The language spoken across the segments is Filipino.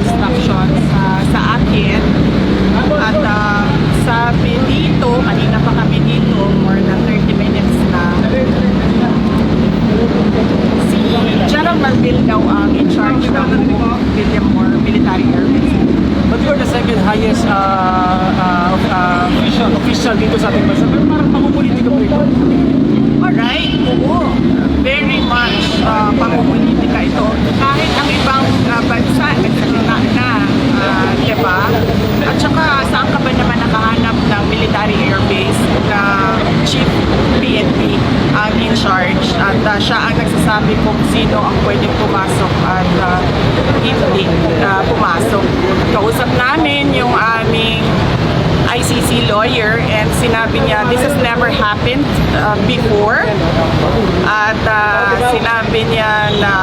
instructions sa akin. At sabi dito, kanina pa kami dito, more than 30 minutes na, si General Marbil daw ang in charge ng William Moore Military Air Base. But you're the second highest official dito sa ating bansa. Pero parang pamumulitika po ito. Alright, oo. Very much pamumulitika ito. Kahit ang ibang bansa, nagsalita na, diba? At saka, saan ka ba naman nakahanap ng military airbase na chief PNP ang in charge? At siya ang nagsasabi kung sino ang pwedeng pumasok at hindi pumasok. Kausap namin yung aming ICC lawyer and sinabi niya this has never happened before at sinabi niya na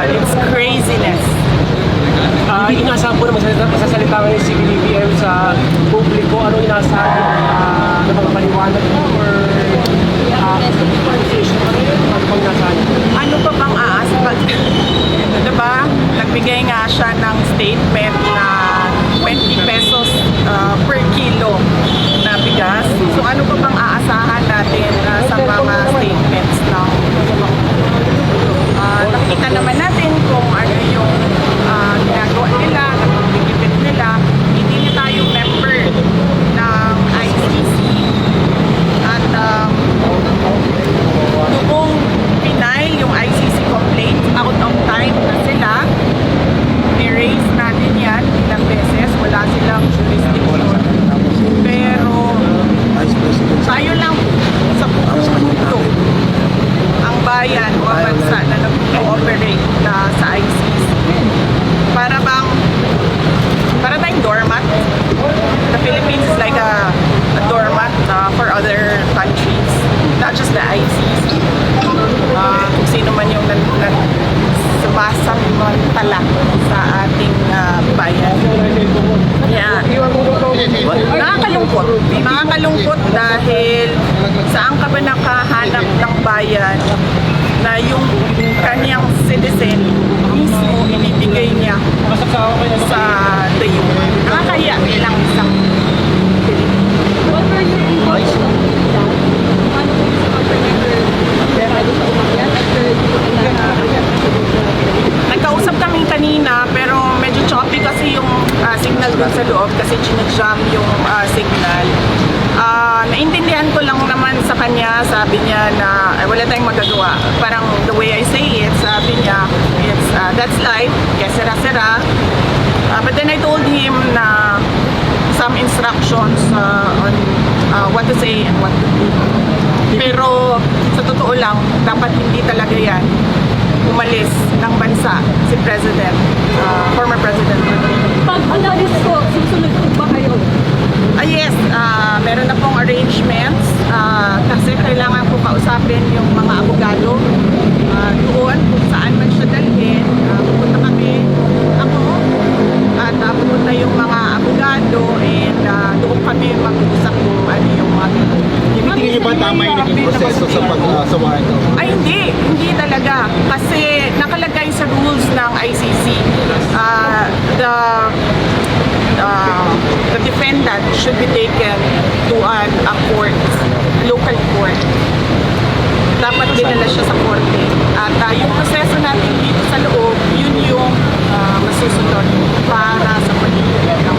it's craziness. Inaasahan po na masasalita ngayon si BBM sa publiko. Ano inaasahan na mga paliwanag or ano pa bang aasipag? Diba? Nagbigay nga siya ng statement na 20 pesos per kilo na bigas. So ano pa bang aasahan natin sa mga statements ng nakikita naman natin kung ano yung ginagawa nila, nagpipigipit nila. Hindi na tayo member ng ICC. At noong pinail yung ICC complaint, out of time na sila, ni-raise natin yan ilang beses, wala silang jurisdiction. Pero tayo lang sa buong mundo ang bayan o bansa na nag-cooperate sa ICC. Para tayong doormat. The Philippines is like a doormat for other countries, not just the ICC. Kung sino man yung sumasamantala sa ating bayan. Yeah. Nakakalungkot dahil saan ka ba nakahanap ng bayan na yung kanyang citizen mismo inibigay niya sa dayo. Nakakahiya bilang isang What were your involvement of ano po sa pag-remember bago sa umakyat at nagkausap kami kanina pero medyo choppy kasi yung signal doon sa loob kasi ginajam yung signal. Naintindihan ko lang naman sa kanya, sabi niya na wala tayong magagawa. Parang the way I say it, sabi niya, it's, that's life, kaya sera-sera. But then I told him na some instructions on what to say and what to do. Pero sa totoo lang, dapat hindi talaga yan umalis ng bansa si President, former President. Pag umalis po, susunod po ba kayo? Yes, meron na pong arrangements kasi kailangan po kausapin yung mga abogado doon kung saan man siya dalhin. Pupunta kami, ako, at pupunta yung mga abogado and doon kami mag-usap kung ano yung mga Tingin niyo ba tama yung naging proseso sa pagsawahan ko? Ay, hindi talaga. Kasi nakalagay sa rules ng ICC, the defendant should be taken to a court, local court. Dapat dinala siya sa korte. At yung proseso natin dito sa loob, yun yung masusunod para sa pagiging ng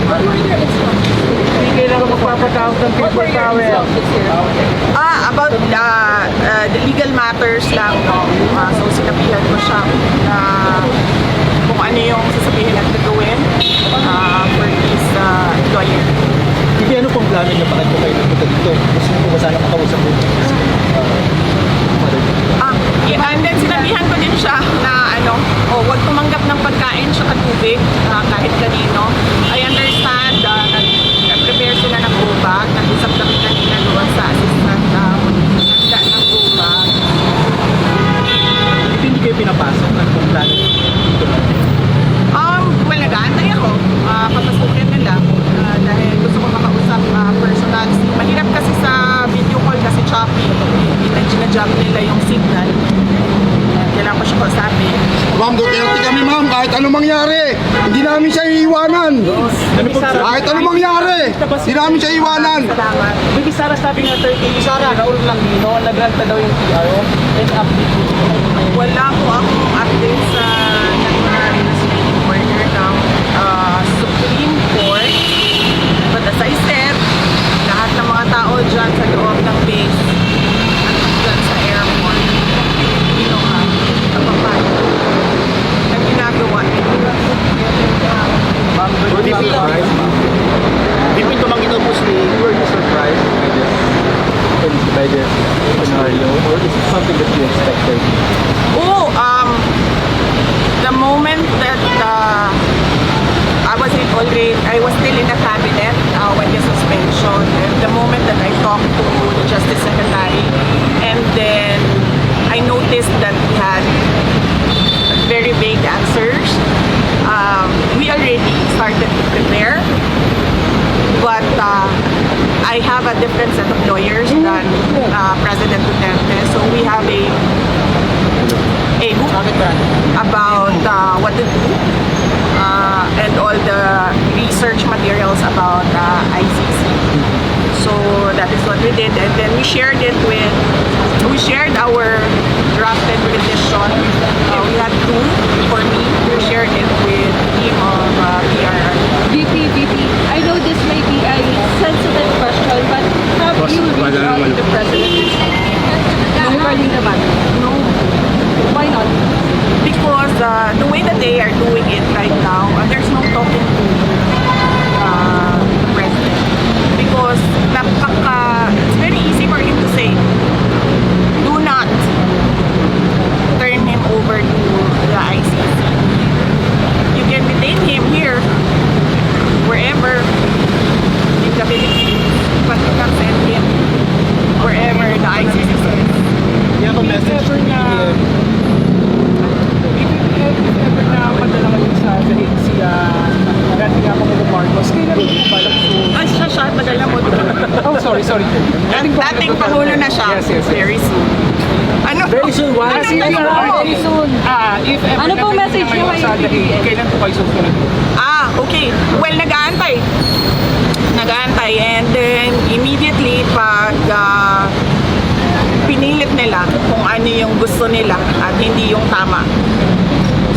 Hindi kailangan magpapatawag ng people power. about the legal matters lang, no? So sinabihan ko siya na kung ano yung sasabihin at gagawin for his lawyer. Hindi, ano pong plano niyo? Bakit po kayo nagpunta dito? Gusto niyo po ba sana makausap po? And then sinabihan ko din siya na huwag tumanggap ng pagkain sa tubig kahit kanino. I understand nag-prepare sila ng bubag. Nag-usap kami kanina doon sa assistant handa ng bubag. Hindi kayo pinapasok? Ano pong plano niyo dito? Nag-aantay ako. Papasukin nila dahil gusto ko makausap personal. Mahirap kasi sa video call kasi choppy. Ginajam nila yung signal. Kailangan ko siya kausapin. Ma'am, Duterte kami ma'am, kahit anong mangyari, hindi namin siya iiwanan. Kahit anong mangyari, hindi namin siya iiwanan. Salamat. Bibi Sara sabi nga 30 Sara, Raul Langino, nagranta daw yung PRO and update. Wala po akong update sa nangyari na Supreme Order ng Supreme Court. But as I said, lahat ng mga tao dyan sa loob ng base at dyan sa airport, ang ginagawa nila. Were you surprised? Hindi tumanggit ang Muslim. Were you surprised by this scenario? Or is it something that you expected? Oh, the moment that I was still in the cabinet when the suspension, and the moment that I talked to the Justice Secretary, and then I noticed that he had very vague answers. We already started to prepare, but I have a different set of lawyers than President Duterte, so we have a book about what to do and all the research materials about ICC. So that is what we did, and then we shared our drafted petition. We had two for me. We shared it with the team of PRR. VP, I know this may be a sensitive question, but have you reached out to the President regarding the matter? No, Why not? because the way that they are doing it right now, there's no talking to the president. Because it's very easy for him to say, do not turn him over to the ICC. You can detain him here, wherever in the Philippines, but you can send him wherever the ICC says. You have a message to BBM. If ever na padala kayo sa dahil siya dati nga Pangulong Marcos, kailan mo balak so... Ay, siya, madala mo. Oh, sorry. Dating Pangulo na siya. Yes. Very soon. Ano? Very soon, why? Very soon. If ever Ano pong na message kayo niyo kay sa dahil, BBM? kailan po kayo susunod? Okay. Well, nag-aantay. And then, immediately, pag pinilit nila kung ano yung gusto nila at hindi yung tama,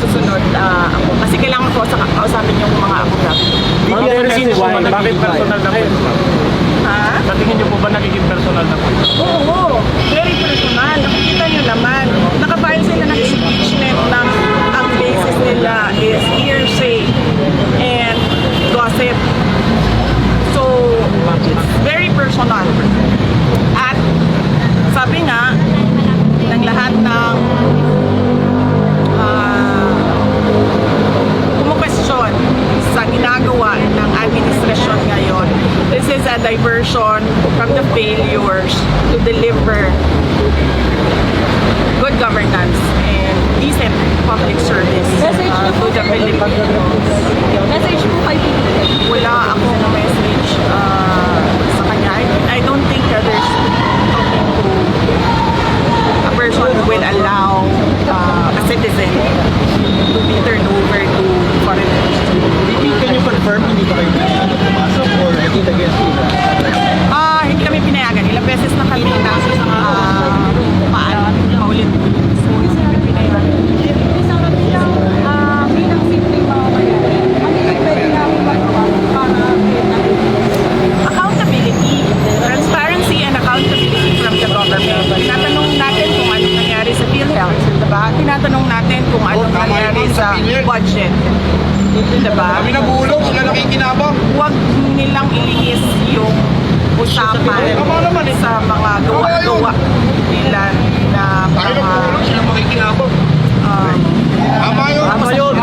susunod ako. Kasi kailangan ko kausapin yung mga abogado. Ma'am, Bakit personal na po? Ha? Sa tingin niyo po ba nagiging personal na po? Oo, very personal. Nakikita nyo naman, nakafile sila ng impeachment na ang basis nila is hearsay and gossip. So, it's very personal. At sabi nga, ng lahat ng question sa ginagawa ng administrasyon ngayon, this is a diversion from the failures to deliver good governance and decent public service Message na to po the Filipinos. Message po kay BBM. Wala akong message sa kanya. I don't think that there's talking to a person who will allow a citizen to be turned over to foreigners. Can you confirm hindi ba kayo pumasok or naging against you? Hindi kami pinayagan. Ilang beses na kami na paulit. So, hindi kami pinayagan. Isang bilang simpleng mamamayan, ano yung pwede namin magawa para Accountability, transparency and accountability from the government. Tinatanong natin kung anong nangyari sa PhilHealth, diba? Tinatanong natin kung anong nangyari sa budget, diba? Kami nabulog, sila nakikinabang. Huwag nilang ilihis yung usapan sa mga gawa-gawa nila na Tayo mga nabulog, sila makikinabang. Tama yun. Tama yun.